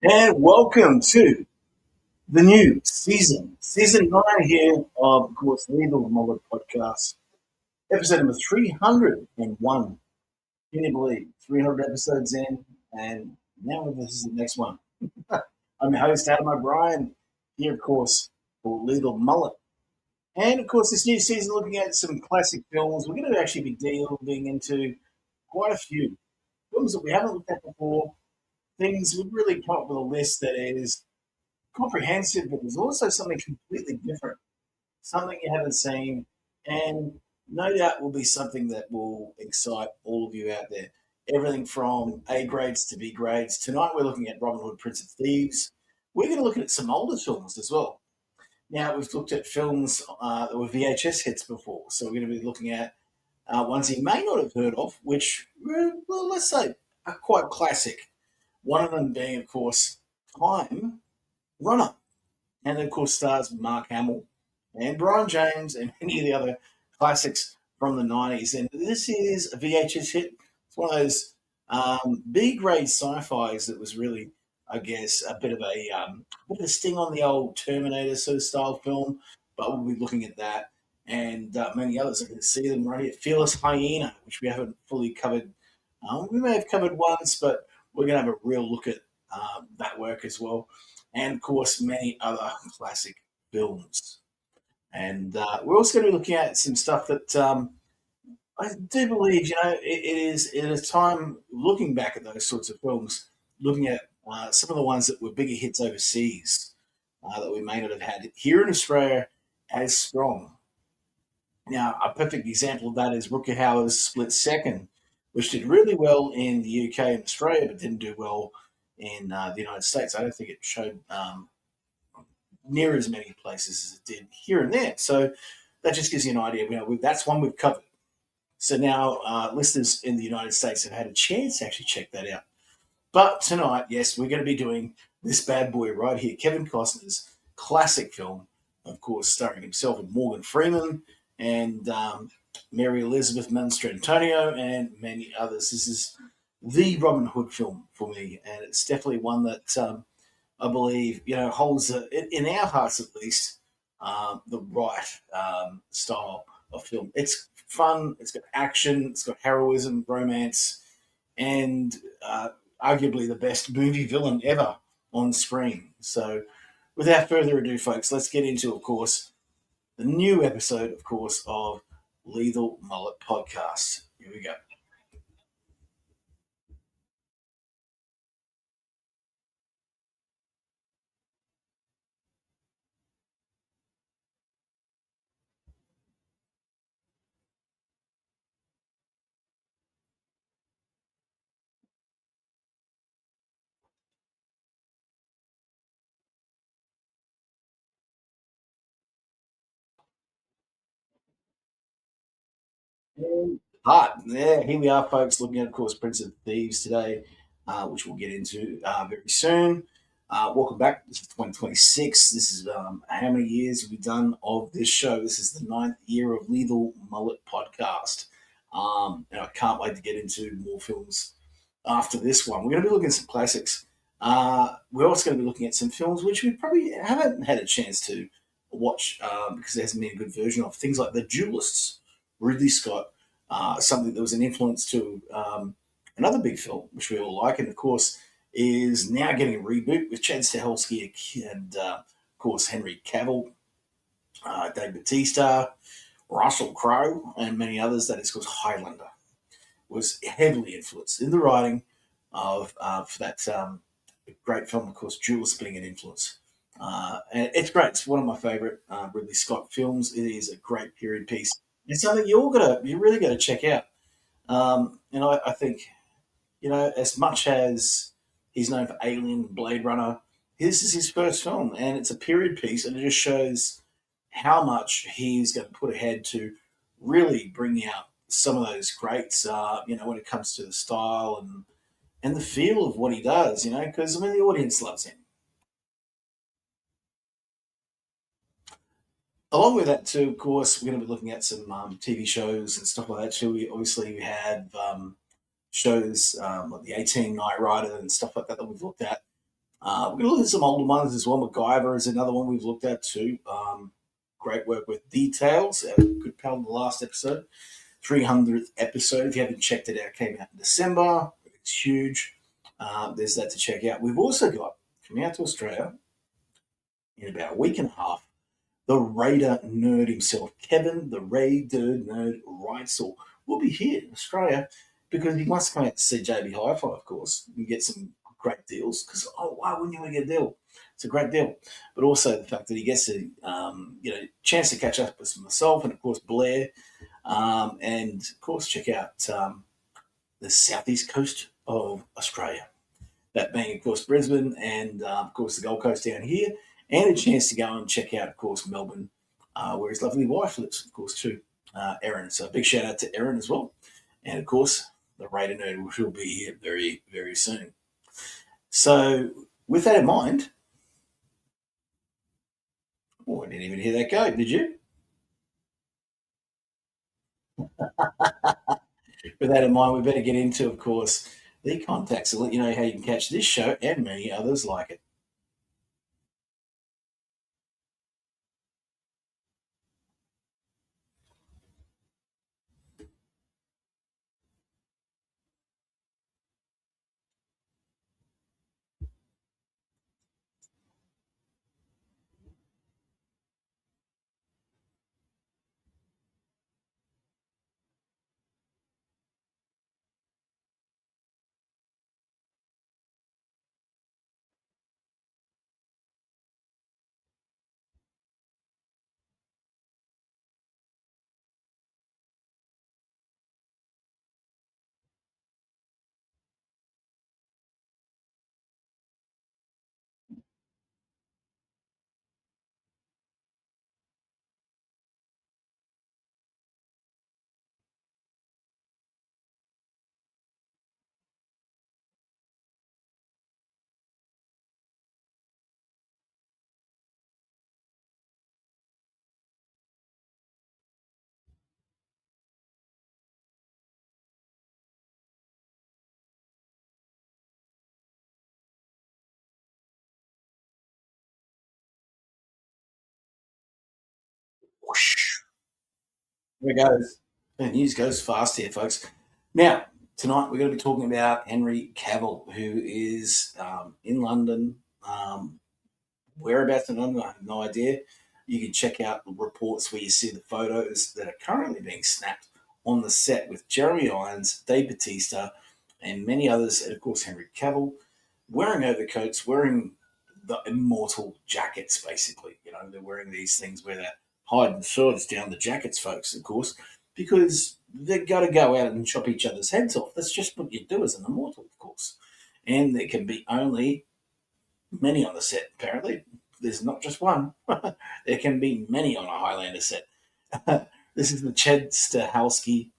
And welcome to the new season 9 here of course, Legal Mullet podcast, episode number 301. Can you believe 300 episodes in, and now this is the next one? I'm your host, Adam O'Brien, here, of course, for Legal Mullet. And of course, this new season, looking at some classic films. We're going to actually be delving into quite a few films that we haven't looked at before. Things we've really come up with a list that is comprehensive, but there's also something completely different, something you haven't seen, and no doubt will be something that will excite all of you out there. Everything from A grades to B grades. Tonight we're looking at Robin Hood, Prince of Thieves. We're going to look at some older films as well. Now we've looked at films that were VHS hits before, so we're going to be looking at ones you may not have heard of, which, well, let's say, are quite classic. One of them being, of course, Time Runner, and of course stars Mark Hamill and Brian James and many of the other classics from the 90s. And this is a VHS hit. It's one of those B grade sci-fis that was really, I guess, a bit of a sting on the old Terminator sort of style film. But we'll be looking at that and many others. I can see them right here. Fearless Hyena, which we haven't fully covered. We may have covered once, but we're going to have a real look at that work as well, and of course many other classic films. And we're also going to be looking at some stuff that I do believe, it is time looking back at those sorts of films, looking at some of the ones that were bigger hits overseas that we may not have had here in Australia as strong. Now, a perfect example of that is Rutger Hauer's Split Second, which did really well in the UK and Australia, but didn't do well in the United States. I don't think it showed near as many places as it did here and there. So that just gives you an idea. That's one we've covered. So now listeners in the United States have had a chance to actually check that out. But tonight, yes, we're going to be doing this bad boy right here, Kevin Costner's classic film, of course, starring himself and Morgan Freeman and Mary Elizabeth Manstrantonio and many others. This is the Robin Hood film for me, and it's definitely one that I believe holds in our hearts at least the right style of film. It's fun, it's got action, it's got heroism, romance, and arguably the best movie villain ever on screen. So, without further ado, folks, let's get into, of course, the new episode, of course, of Lethal Mullet Podcast. Here we go. Yeah, here we are, folks, looking at, of course, Prince of Thieves today, which we'll get into very soon. Welcome back. This is 2026. This is how many years have we done of this show? This is the ninth year of Lethal Mullet Podcast. And I can't wait to get into more films after this one. We're going to be looking at some classics. We're also going to be looking at some films which we probably haven't had a chance to watch because there hasn't been a good version of. Things like The Duelists, Ridley Scott, something that was an influence to another big film, which we all like, and of course is now getting a reboot with Chad Stahelski and, of course, Henry Cavill, Dave Bautista, Russell Crowe, and many others. That is, called Highlander. Was heavily influenced in the writing of for that great film, of course, Duelist being an influence. And it's great. It's one of my favorite Ridley Scott films. It is a great period piece. It's something you really got to check out. And I think, as much as he's known for Alien, Blade Runner, this is his first film, and it's a period piece, and it just shows how much he's going to put ahead to really bring out some of those greats. When it comes to the style and the feel of what he does. Because the audience loves him. Along with that, too, of course, we're going to be looking at some TV shows and stuff like that too. We have shows like the 18 Night Rider and stuff like that we've looked at. We're going to look at some older ones as well. MacGyver is another one we've looked at too. Great work with details. A good pal in the last episode, 300th episode. If you haven't checked it out, it came out in December. It's huge. There's that to check out. We've also got coming out to Australia in about a week and a half the Raider nerd himself, Kevin the Raider nerd Reitzel, will be here in Australia because he wants to come out to see JB Hi-Fi, of course, and get some great deals. Because why wouldn't you want to get a deal? It's a great deal, but also the fact that he gets a chance to catch up with myself and of course Blair, and of course check out the southeast coast of Australia. That being, of course, Brisbane and, of course, the Gold Coast down here, and a chance to go and check out, of course, Melbourne, where his lovely wife lives, of course, too, Erin. So a big shout out to Erin as well. And, of course, the Raider Nerd will be here very, very soon. So with that in mind, oh, I didn't even hear that go, did you? With that in mind, we better get into, of course, the contacts and let you know how you can catch this show and many others like it. Whoosh. There it goes. The news goes fast here, folks. Now, tonight we're going to be talking about Henry Cavill, who is in London. Whereabouts in London, I have no idea. You can check out the reports where you see the photos that are currently being snapped on the set with Jeremy Irons, Dave Batista, and many others, and of course Henry Cavill, wearing overcoats, wearing the immortal jackets, basically. You know, they're wearing these things where they're hiding swords down the jackets, folks, of course, because they've got to go out and chop each other's heads off. That's just what you do as an immortal, of course. And there can be only many on the set, apparently. There's not just one. There can be many on a Highlander set. This is the Chad Stahelski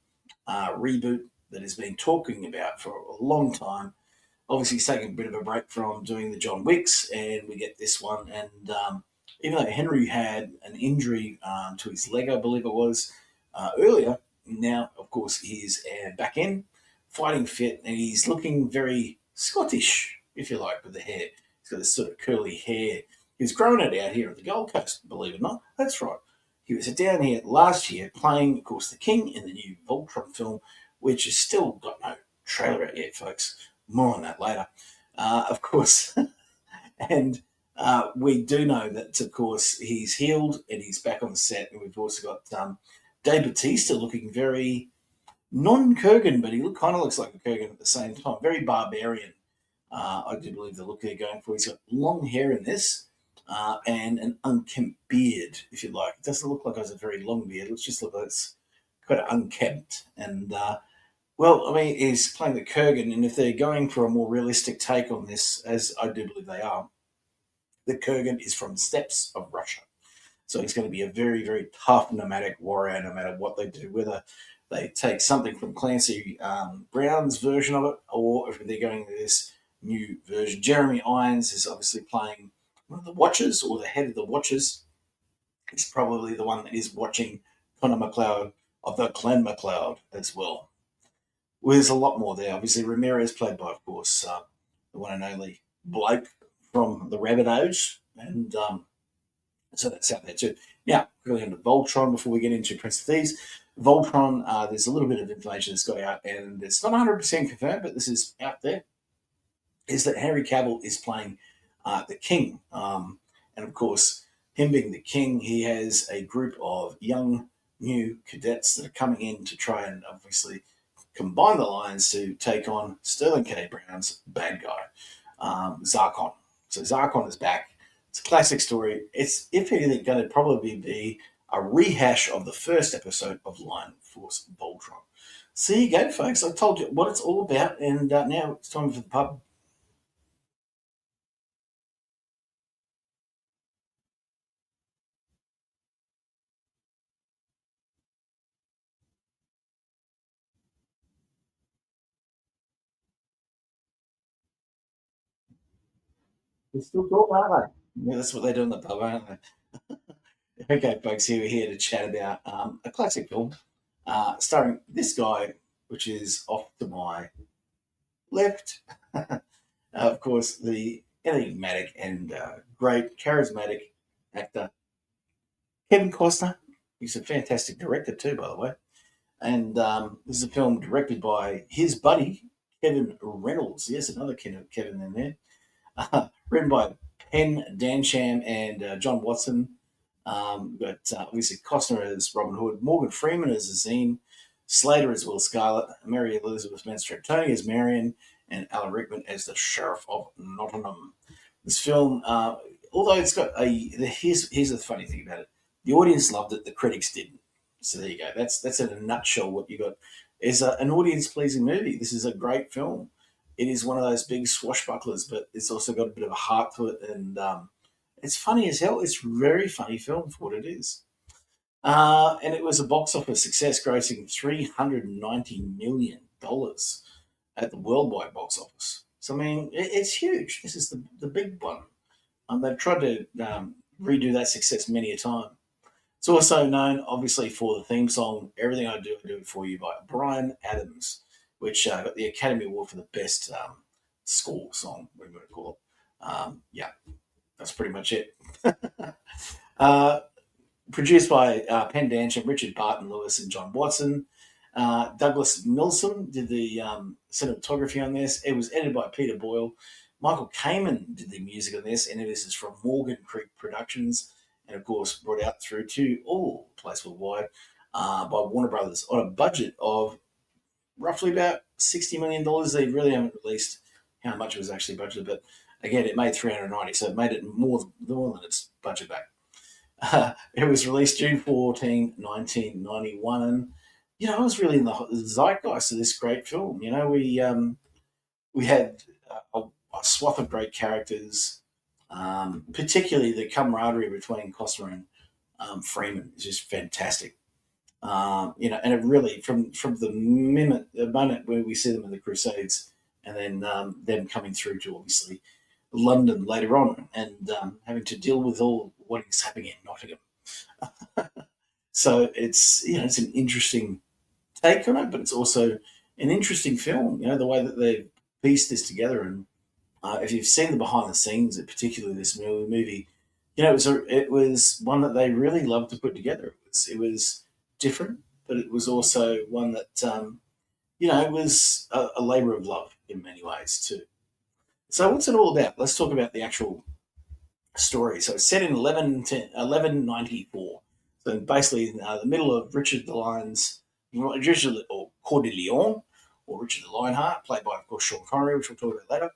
reboot that has been talking about for a long time. Obviously, he's taking a bit of a break from doing the John Wicks, and we get this one. And even though Henry had an injury to his leg, I believe it was earlier, now, of course, he's back in, fighting fit, and he's looking very Scottish, if you like, with the hair. He's got this sort of curly hair. He was growing it out here at the Gold Coast, believe it or not. That's right. He was down here last year playing, of course, the King in the new Voltron film, which has still got no trailer out yet, folks. More on that later, of course. And we do know that, of course, he's healed and he's back on the set. And we've also got Dave Batista looking very non-Kurgan, but he kind of looks like a Kurgan at the same time. Very barbarian. I do believe the look they're going for. He's got long hair in this and an unkempt beard, if you like. It doesn't look like it has a very long beard. It just looks like it's kind of unkempt. And, well, I mean, he's playing the Kurgan, and if they're going for a more realistic take on this, as I do believe they are, the Kurgan is from the steppes of Russia. So he's going to be a very, very tough nomadic warrior no matter what they do, whether they take something from Clancy Brown's version of it or if they're going to this new version. Jeremy Irons is obviously playing one of the Watchers or the head of the Watchers. He's probably the one that is watching Connor McLeod of the Clan McLeod as well. Well, there's a lot more there. Obviously, Ramirez played by, of course, the one and only Blake from the Rabbitohs, and so that's out there too. Now, going into Voltron before we get into Prince of Thieves. Voltron, there's a little bit of information that's got out, and it's not 100% confirmed, but this is out there, is that Henry Cavill is playing the King. And of course, him being the King, he has a group of young new cadets that are coming in to try and obviously combine the lines to take on Sterling K. Brown's bad guy, Zarkon. So Zarkon is back. It's a classic story. It's, if anything, going to probably be a rehash of the first episode of Lion Force Voltron. So there you go, folks. I told you what it's all about, and now it's time for the pub. They still talk, aren't they? Yeah, that's what they do in the pub, aren't they? Okay, folks, here we're here to chat about a classic film starring this guy, which is off to my left. Of course, the enigmatic and great, charismatic actor, Kevin Costner. He's a fantastic director, too, by the way. And this is a film directed by his buddy, Kevin Reynolds. Yes, another Kevin in there. Written by Penn Dansham and John Watson. But obviously Costner as Robin Hood, Morgan Freeman as Azine, Slater as Will Scarlet, Mary Elizabeth Manstrantonio as Marian, and Alan Rickman as the Sheriff of Nottingham. This film, although it's got here's the funny thing about it: the audience loved it, the critics didn't. So there you go. That's in a nutshell what you got. Is an audience pleasing movie. This is a great film. It is one of those big swashbucklers, but it's also got a bit of a heart to it, and it's funny as hell. It's a very funny film for what it is. And it was a box office success, grossing $390 million at the worldwide box office. So, I mean, it's huge. This is the big one. They've tried to redo that success many a time. It's also known, obviously, for the theme song, Everything I Do It For You by Brian Adams, which got the Academy Award for the best score song, we're going to call it. Yeah, that's pretty much it. uh, Produced by Penn Dansham, Richard Barton Lewis, and John Watson. Douglas Milsom did the cinematography on this. It was edited by Peter Boyle. Michael Kamen did the music on this, and this is from Morgan Creek Productions, and of course brought out through to all place worldwide by Warner Brothers on a budget of roughly about $60 million. They really haven't released how much it was actually budgeted, but again, it made 390, so it made it more than its budget back. It was released June 14, 1991, and I was really in the zeitgeist of this great film. We had a swath of great characters, particularly the camaraderie between Costner and Freeman is just fantastic. And it really from the moment where we see them in the Crusades, and then them coming through to obviously London later on, and having to deal with all what is happening in Nottingham. So it's an interesting take on it, but it's also an interesting film. The way that they pieced this together, and if you've seen the behind the scenes, particularly this movie, it was one that they really loved to put together. It was different, but it was also one that it was a labour of love in many ways too. So what's it all about? Let's talk about the actual story. So it's set in 1194. So basically in the middle of Richard the Lion's, Richard or Coeur de Lion, or Richard the Lionheart, played by, of course, Sean Connery, which we'll talk about later.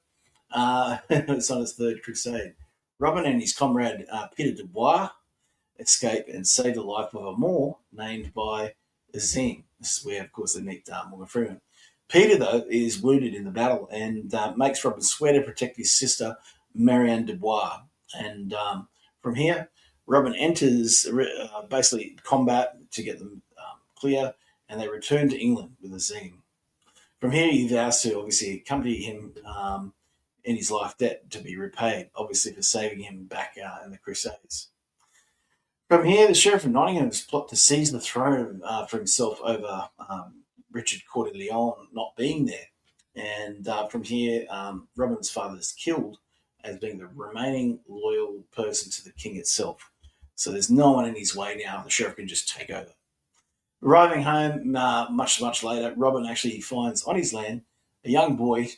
It's on his third crusade. Robin and his comrade Peter Dubois escape and save the life of a Moor named by Azine. This is where, of course, they meet Morgan Freeman. Peter, though, is wounded in the battle and makes Robin swear to protect his sister, Marianne Dubois. And from here, Robin enters basically combat to get them clear, and they return to England with Azine. From here, he vows to obviously accompany him in his life debt to be repaid, obviously for saving him back in the Crusades. From here, the Sheriff of Nottingham's plot to seize the throne for himself over Richard Coeur de Lion not being there. And from here, Robin's father is killed as being the remaining loyal person to the king itself. So there's no one in his way now. The sheriff can just take over. Arriving home much later, Robin actually finds on his land a young boy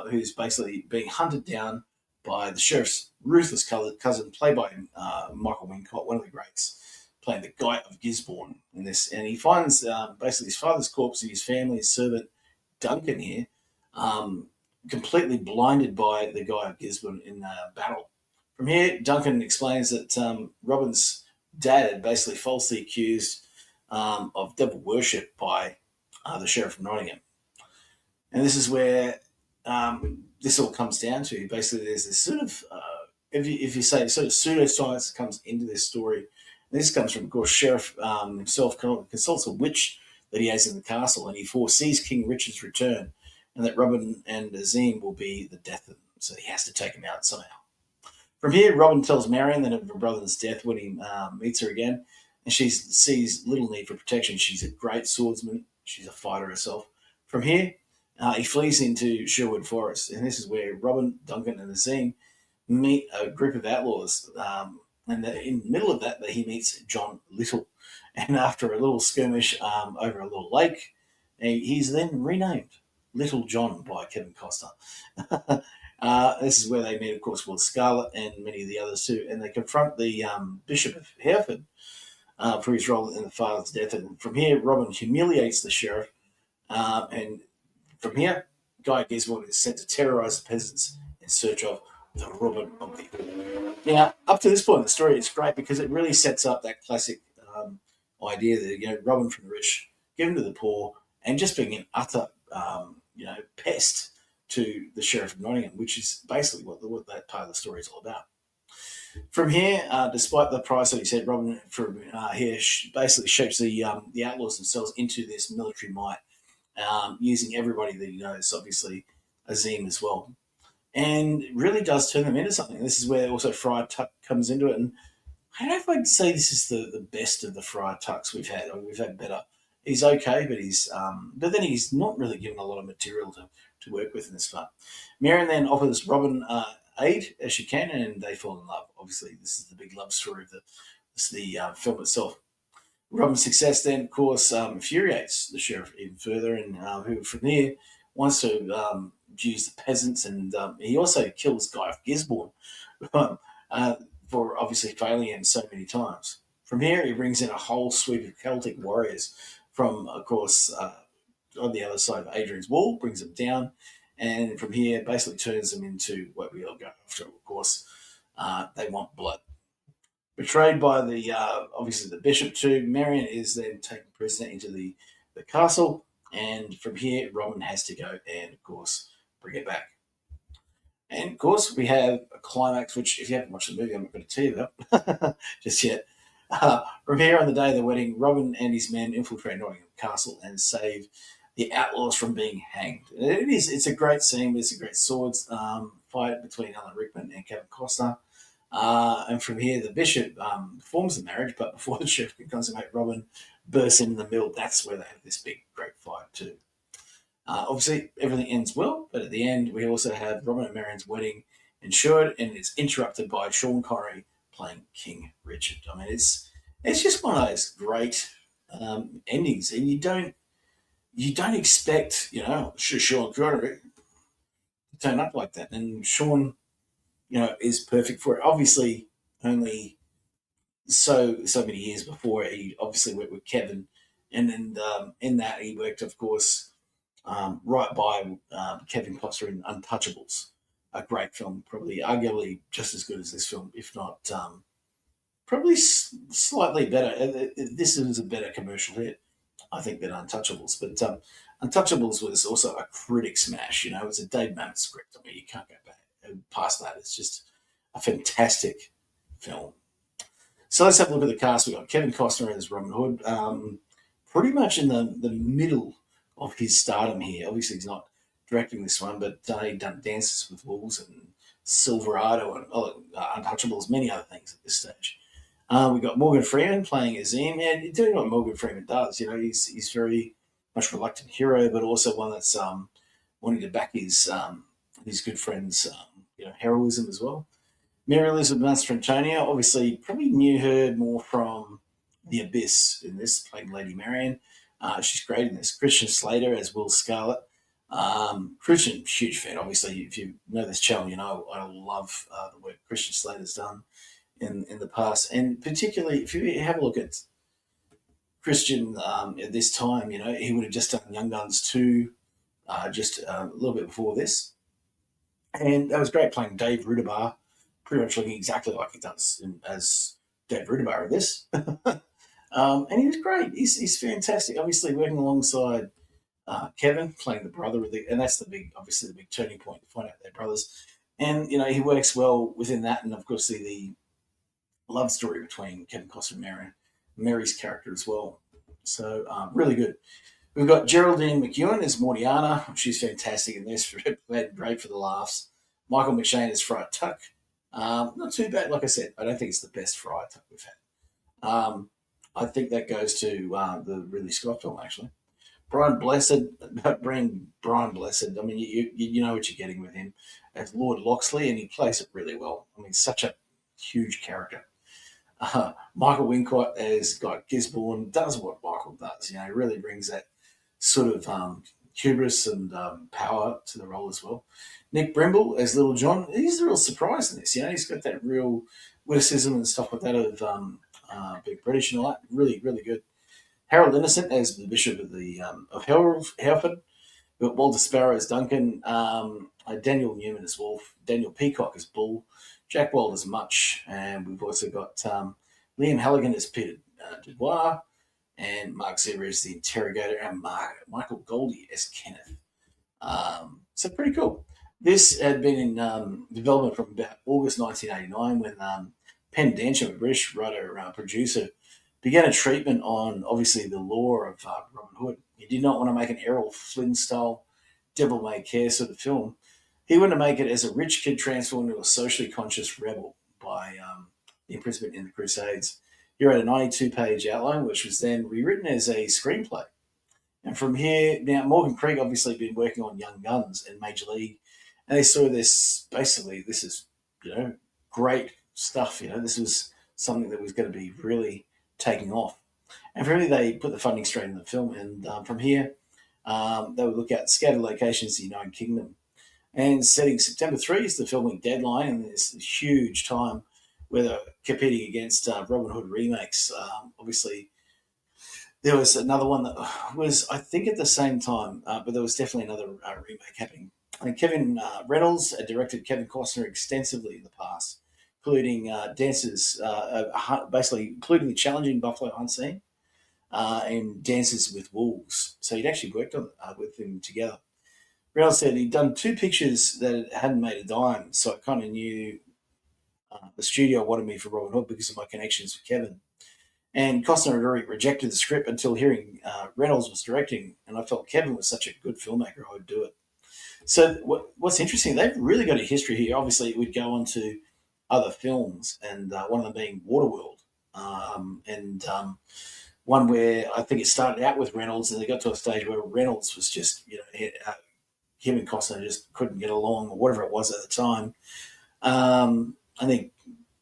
who's basically being hunted down by the sheriff's ruthless cousin, played by Michael Wincott, one of the greats, playing the Guy of Gisborne in this. And he finds basically his father's corpse and his family, his servant Duncan here, um, completely blinded by the Guy of Gisborne in battle. From here, Duncan explains that Robin's dad had basically falsely accused of devil worship by the sheriff of Nottingham. And this is where this all comes down to. Basically, there's this sort of, if you say, sort of pseudoscience that comes into this story. And this comes from, of course, Sheriff himself consults a witch that he has in the castle, and he foresees King Richard's return, and that Robin and Azim will be the death of them. So he has to take him out somehow. From here, Robin tells Marian that of her brother's death when he meets her again, and she sees little need for protection. She's a great swordsman. She's a fighter herself. From here, he flees into Sherwood Forest, and this is where Robin, Duncan, and Azim meet a group of outlaws. And in the middle of that, he meets John Little. And after a little skirmish over a little lake, he's then renamed Little John by Kevin Costner. This is where they meet, of course, Will Scarlet and many of the others too. And they confront the Bishop of Hereford for his role in the father's death. And from here, Robin humiliates the sheriff. And from here, Guy Gisborne is sent to terrorise the peasants in search of the Robin of the Ore. Now, up to this point in the story, it's great because it really sets up that classic idea that, Robin from the rich, given to the poor, and just being an utter, pest to the Sheriff of Nottingham, which is basically what that part of the story is all about. From here, despite the price that he said, Robin from here basically shapes the outlaws themselves into this military might, using everybody that he knows, obviously Azim as well, and it really does turn them into something. This is where also Friar Tuck comes into it, and I don't know if I'd say this is the best of the Friar Tucks we've had. I mean, we've had better. He's okay, but then he's not really given a lot of material to work with in this part. Marian then offers Robin aid as she can, and they fall in love. Obviously, this is the big love story of the film itself. Robin's success then, of course, infuriates the sheriff even further, and who from there wants to use the peasants, and he also kills Guy of Gisborne for obviously failing him so many times. From here, he brings in a whole sweep of Celtic warriors from, of course, on the other side of Adrian's Wall, brings them down, and from here basically turns them into what we all go after. Of course, they want blood. Betrayed by obviously the bishop too, Marian is then taken prisoner into the castle, and from here Robin has to go and, of course, bring it back. And of course, we have a climax, which if you haven't watched the movie, I'm not going to tell you about just yet. From here, on the day of the wedding, Robin and his men infiltrate Nottingham Castle and save the outlaws from being hanged. It's a great scene. It's a great swords fight between Alan Rickman and Kevin Costner. And from here, the bishop forms the marriage, but before the sheriff can consummate, Robin bursts into the mill. That's where they have this big, great fight too. Obviously, everything ends well, but at the end, we also have Robin and Marian's wedding ensured, and it's interrupted by Sean Connery playing King Richard. I mean, it's just one of those great endings, and you don't expect Sean Connery to turn up like that, and Sean is perfect for it. Obviously, only so many years before he obviously worked with Kevin, and then in that he worked, of course, right by Kevin Costner in Untouchables, a great film, probably arguably just as good as this film, if not probably slightly better. This is a better commercial hit, I think, than Untouchables. But Untouchables was also a critic smash. It's a Dave Mamet script. I mean, you can't go back past that. It's just a fantastic film. So let's have a look at the cast. We've got Kevin Costner as Robin Hood, pretty much in the middle of his stardom here. Obviously, he's not directing this one, but he'd done Dances with Wolves and Silverado and Untouchables, many other things at this stage. We've got Morgan Freeman playing Azim, and doing what Morgan Freeman does. He's very much reluctant hero, but also one that's wanting to back his good friend's heroism as well. Mary Elizabeth Manstrantonio, obviously, probably knew her more from The Abyss in this, playing Lady Marian. She's great in this. Christian Slater as Will Scarlet. Christian, huge fan. Obviously, if you know this channel, you know I love the work Christian Slater's done in the past, and particularly if you have a look at Christian at this time, he would have just done Young Guns 2 just a little bit before this, and that was great playing Dave Rudabar, pretty much looking exactly like he does as Dave Rudabar in this. And he was great. He's fantastic. Obviously, working alongside Kevin, playing the brother of and that's obviously the big turning point to find out they're brothers. And he works well within that, and of course the love story between Kevin Costner and Mary's character as well. So really good. We've got Geraldine McEwen as Mortiana. She's fantastic in this. Great for the laughs. Michael McShane as Friar Tuck. Not too bad. Like I said, I don't think it's the best Friar Tuck we've had. I think that goes to the Ridley Scott film, actually. Brian Blessed. I mean, you know what you're getting with him as Lord Loxley, and he plays it really well. I mean, such a huge character. Michael Wincott as Guy Gisborne does what Michael does. He really brings that sort of hubris and power to the role as well. Nick Brimble as Little John. He's a real surprise in this. He's got that real witticism and stuff like that of being British and all that. Really, really good. Harold Innocent as the Bishop of Hereford. We've got Walter Sparrow as Duncan. Daniel Newman as Wolf. Daniel Peacock as Bull. Jack Wild as Much. And we've also got Liam Halligan as Peter Dubois. And Mark Zebra as the Interrogator. And Michael Goldie as Kenneth. So pretty cool. This had been in development from about August 1989 when Penn Dansham, a British writer producer, began a treatment on obviously the lore of Robin Hood. He did not want to make an Errol Flynn style devil may care sort of film. He wanted to make it as a rich kid transformed into a socially conscious rebel by the imprisonment in the Crusades. He wrote a 92-page outline, which was then rewritten as a screenplay. And from here, now Morgan Creek obviously been working on Young Guns and Major League, and they saw this. Basically, this is great stuff. This was something that was going to be really taking off. And for me, they put the funding straight in the film. And from here, they would look at scattered locations in the United Kingdom. And setting September 3 is the filming deadline, and there's this huge time where they're competing against Robin Hood remakes. Obviously, there was another one that was, I think, at the same time, but there was definitely another remake happening. And Kevin Reynolds directed Kevin Costner extensively in the past, including dances, basically including the challenging buffalo hunt scene and Dances with Wolves. So he'd actually worked on with them together. Reynolds said he'd done 2 pictures that hadn't made a dime, so I kind of knew the studio wanted me for Robin Hood because of my connections with Kevin. And Costner had already rejected the script until hearing Reynolds was directing, and I felt Kevin was such a good filmmaker, I would do it. So what's interesting, they've really got a history here. Obviously, it would go on to other films, and one of them being Waterworld, and one where I think it started out with Reynolds, and they got to a stage where Reynolds was just, him and Costner just couldn't get along, or whatever it was at the time. I think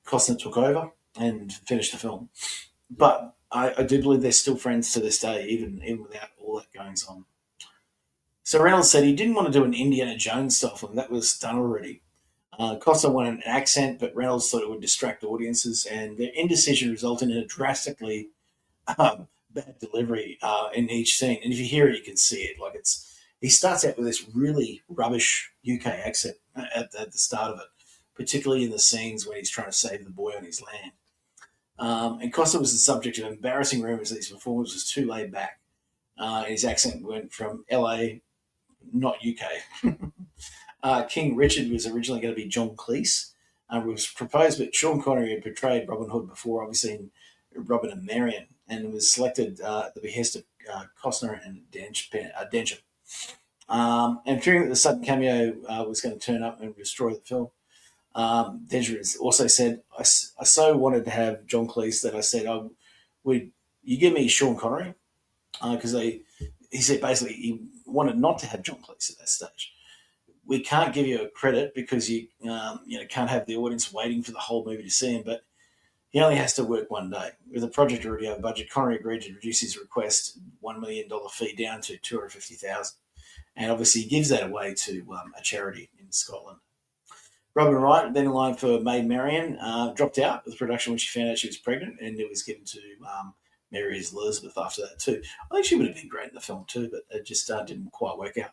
Costner took over and finished the film, but I do believe they're still friends to this day, even without all that goings on. So Reynolds said he didn't want to do an Indiana Jones style film; that was done already. Costner wanted an accent, but Reynolds thought it would distract audiences, and their indecision resulted in a drastically bad delivery in each scene. And if you hear it, you can see it. He starts out with this really rubbish UK accent at the start of it, particularly in the scenes when he's trying to save the boy on his land. And Costner was the subject of embarrassing rumours that his performance was too laid back. His accent went from LA, not UK. King Richard was originally going to be John Cleese. It was proposed, but Sean Connery had portrayed Robin Hood before, obviously in Robin and Marian, and was selected at the behest of Costner and Densham. And fearing that the sudden cameo was going to turn up and destroy the film, Densham also said, I so wanted to have John Cleese that I said, would you give me Sean Connery? Because he said basically he wanted not to have John Cleese at that stage. we can't give you a credit because you know can't have the audience waiting for the whole movie to see him, but he only has to work one day. With the project already over budget, Connery agreed to reduce his request $1 million fee down to 250,000, and obviously he gives that away to a charity in Scotland. Robin Wright, then in line for Maid Marian, dropped out of the production when she found out she was pregnant, and it was given to Mary as Elizabeth after that too. I think she would have been great in the film too, but it just didn't quite work out.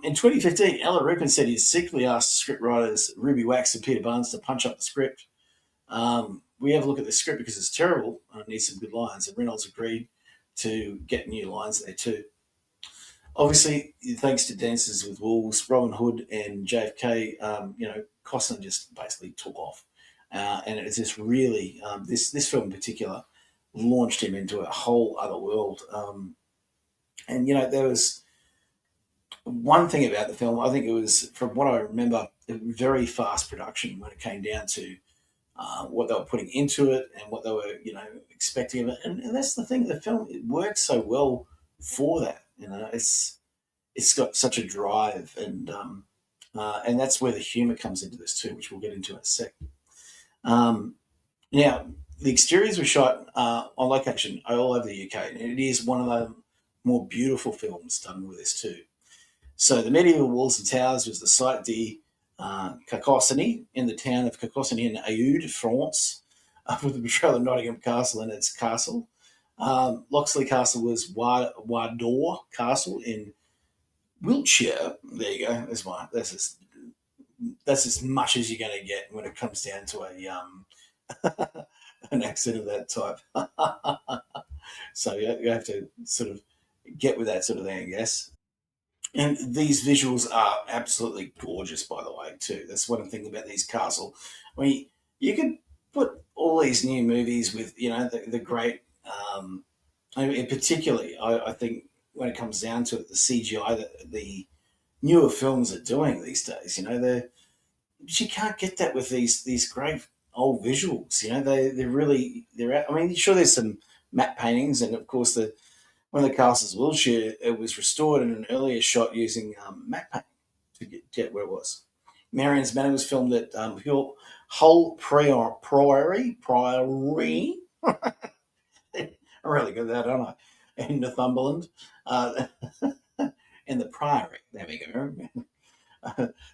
In 2015, Ella Rickman said he secretly asked scriptwriters Ruby Wax and Peter Barnes to punch up the script. We have a look at the script because it's terrible and it needs some good lines, and Reynolds agreed to get new lines there too. Obviously, thanks to Dances with Wolves, Robin Hood, and JFK, Costner just basically took off, and it's just really this film in particular launched him into a whole other world. And there was one thing about the film. I think it was, from what I remember, a very fast production when it came down to what they were putting into it and what they were, expecting of it. And that's the thing. The film, it works so well for that. It's got such a drive, and that's where the humour comes into this too, which we'll get into in a sec. Now, the exteriors were shot on location all over the UK, and it is one of the more beautiful films done with this too. So the medieval walls and towers was the site de Carcassonne in the town of Carcassonne in Aude, France, with the portrayal of Nottingham Castle and its castle. Locksley Castle was Wardour Castle in Wiltshire. There you go. That's as much as you're going to get when it comes down to an accent of that type. So you have to sort of get with that sort of thing, I guess. And these visuals are absolutely gorgeous, by the way, too. That's one thing about these castle. I mean, you could put all these new movies with, the great. Particularly, I think when it comes down to it, the CGI that the newer films are doing these days, you can't get that with these great old visuals. I mean, sure, there's some matte paintings, and of course one of the castles of Wiltshire, it was restored in an earlier shot using matte painting to get where it was. Marian's Manor was filmed at Hull Priory. I'm really good at that, aren't I? In Northumberland. In the Priory. There we go.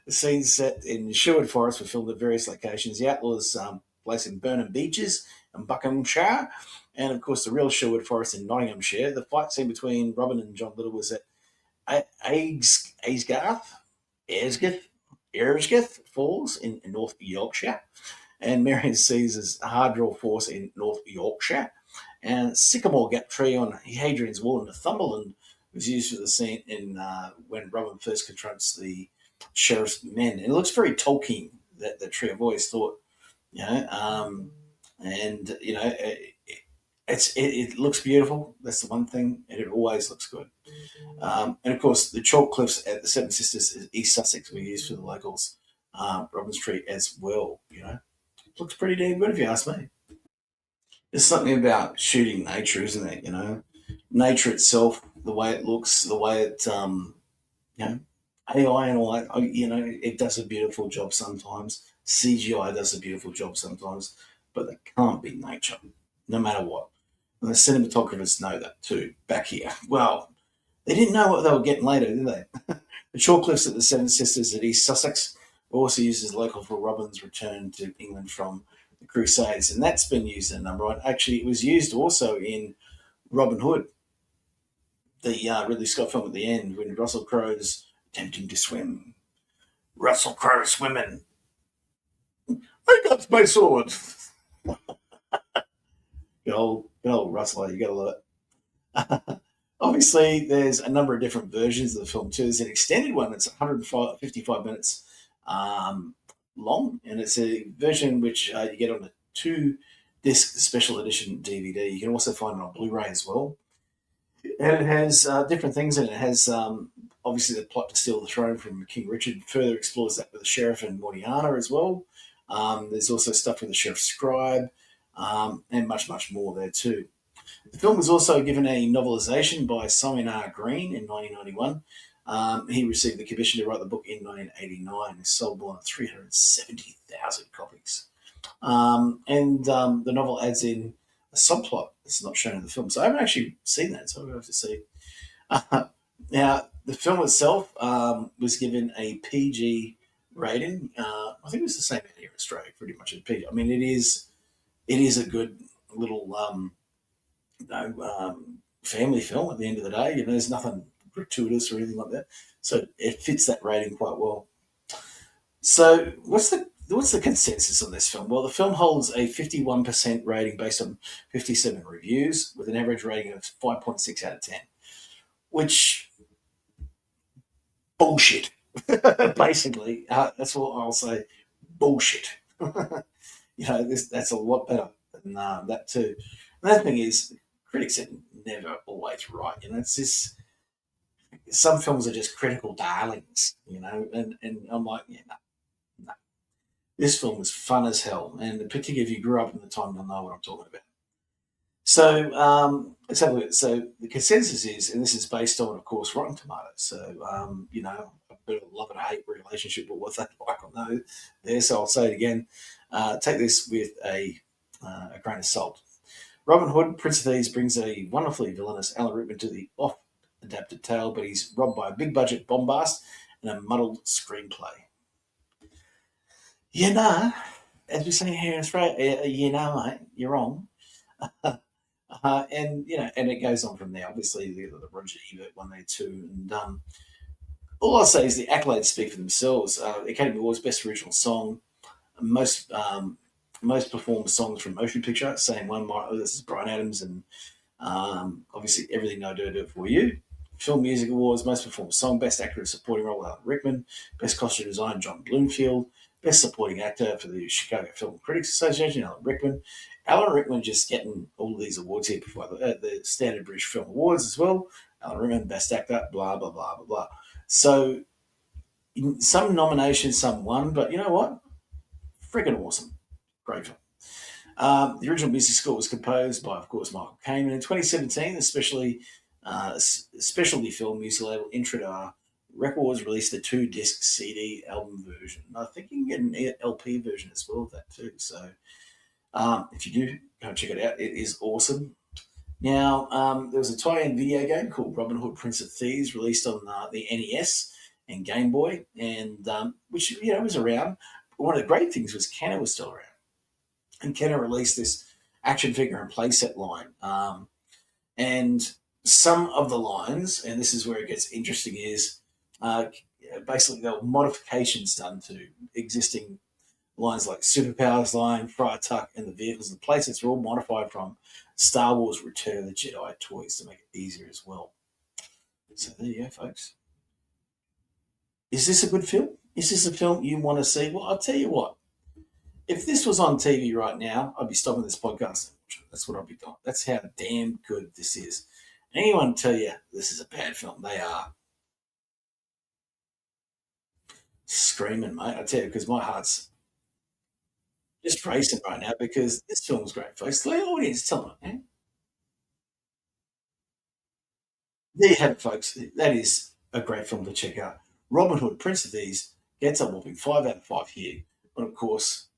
The scenes set in Sherwood Forest were filmed at various locations. The Outlaws place in Burnham Beeches and Buckinghamshire. And, of course, the real Sherwood Forest in Nottinghamshire. The fight scene between Robin and John Little was at Aysgarth Falls in North Yorkshire. And Marian Caesar's Hardraw Force in North Yorkshire. And Sycamore Gap Tree on Hadrian's Wall in Northumberland was used for the scene in when Robin first confronts the sheriff's men. And it looks very Tolkien, that tree. I've always thought, it looks beautiful. That's the one thing, and it always looks good. And of course, the chalk cliffs at the Seven Sisters, East Sussex, were used for the locals. Robin's Tree as well. It looks pretty damn good if you ask me. There's something about shooting nature, isn't it? Nature itself, the way it looks, the way it, AI and all that, it does a beautiful job sometimes. CGI does a beautiful job sometimes, but they can't be nature, no matter what. And the cinematographers know that too, back here. Well, they didn't know what they were getting later, did they? The chalk cliffs at the Seven Sisters at East Sussex were also used as local for Robin's return to England from the Crusades, and that's been used in a number of. Actually, it was used also in Robin Hood, the Ridley Scott film at the end when Russell Crowe's attempting to swim. Russell Crowe swimming. I got my sword. Good old Russell, you gotta love it. Obviously, there's a number of different versions of the film too. There's an extended one that's 155 minutes long, and it's a version which you get on a 2-disc special edition DVD. You can also find it on Blu-ray as well. And it has different things in it. It has obviously the plot to steal the throne from King Richard. Further explores that with the sheriff and Mortiana as well. There's also stuff with the sheriff's scribe and much, much more there too. The film was also given a novelisation by Simon R. Green in 1991. He received the commission to write the book in 1989. It sold more than 370,000 copies. And the novel adds in a subplot that's not shown in the film. So I haven't actually seen that, so I'll have to see. Now, the film itself was given a PG rating. I think it was the same here in Australia, pretty much a PG. I mean, it is a good little family film at the end of the day. There's nothing gratuitous or anything like that, so it fits that rating quite well. So, what's the consensus on this film? Well, the film holds a 51% rating based on 57 reviews, with an average rating of 5.6 out of 10, which bullshit. Basically, that's what I'll say. Bullshit. That's a lot better than that too. Another thing is, critics are never always right. It's just some films are just critical darlings. And I'm like, yeah, no, no. This film was fun as hell, and particularly if you grew up in the time, you'll know what I'm talking about. So let's have a look. So the consensus is, and this is based on, of course, Rotten Tomatoes. So a bit of a love and hate relationship with what they like on those there. So I'll say it again. Take this with a grain of salt. Robin Hood, Prince of Thieves, brings a wonderfully villainous Alan Rickman to the off-adapted tale, but he's robbed by a big-budget bombast and a muddled screenplay. You know, as we say here in Australia, mate, you're wrong. And it goes on from there. Obviously, the Roger Ebert one there too, and all I'll say is the accolades speak for themselves. Academy Awards Best Original Song, most most performed songs from Motion Picture. Same one. This is Brian Adams, and obviously Everything I Do For You. Film Music Awards Most Performed Song, Best Actor in Supporting Role Alan Rickman, Best Costume Design John Bloomfield, Best Supporting Actor for the Chicago Film Critics Association Alan Rickman. Alan Rickman just getting all of these awards here before the Standard British Film Awards as well. Alan Rickman, Best Actor, blah blah blah blah blah. So some nominations, some won, but you know what? Freaking awesome, great film. The original music score was composed by, of course, Michael Kamen. In 2017, especially specialty film music label Introdar Records released a 2-disc CD album version. I think you can get an LP version as well of that too. So if you do, go check it out. It is awesome. Now, there was a tie-in video game called Robin Hood Prince of Thieves released on the NES and Game Boy, and which was around. One of the great things was Kenner was still around, and Kenner released this action figure and playset line. And some of the lines, and this is where it gets interesting, is basically there were modifications done to existing lines like Superpowers line, Friar Tuck, and the vehicles and playsets are all modified from Star Wars Return of the Jedi toys to make it easier as well. So there you go, folks. Is this a good film? Is this a film you want to see? Well, I'll tell you what. If this was on TV right now, I'd be stopping this podcast. That's what I'd be doing. That's how damn good this is. Anyone tell you this is a bad film, they are screaming, mate. I tell you, because my heart's just racing right now because this film's great, folks. The audience, tell them, man. There you have it, folks. That is a great film to check out. Robin Hood, Prince of Thieves, gets a whopping 5 out of 5 here. But of course,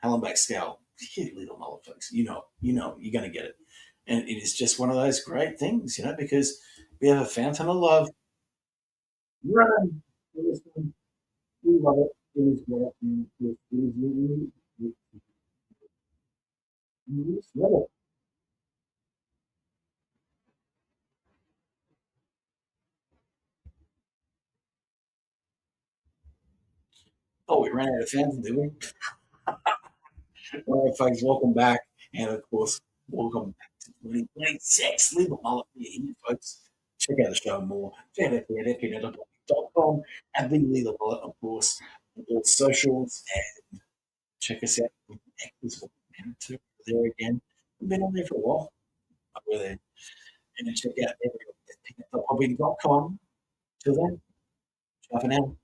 Helen back scale. You little mullet, folks. You're going to get it. And it is just one of those great things, because we have a fountain of love. Run! We love it. It is great. Love it. Oh, we ran out of fountain, did we? All right, folks, welcome back. And of course, welcome back to 2026. Leave a mullet here, folks. Check out the show more. Check out at fpnet.podbean.com and the Leave a Mullet, of course, on all socials. And check us out. Actors there again. We've been on there for a while. We're there. And check out fpnet.podbean.com. Till then, ciao for now.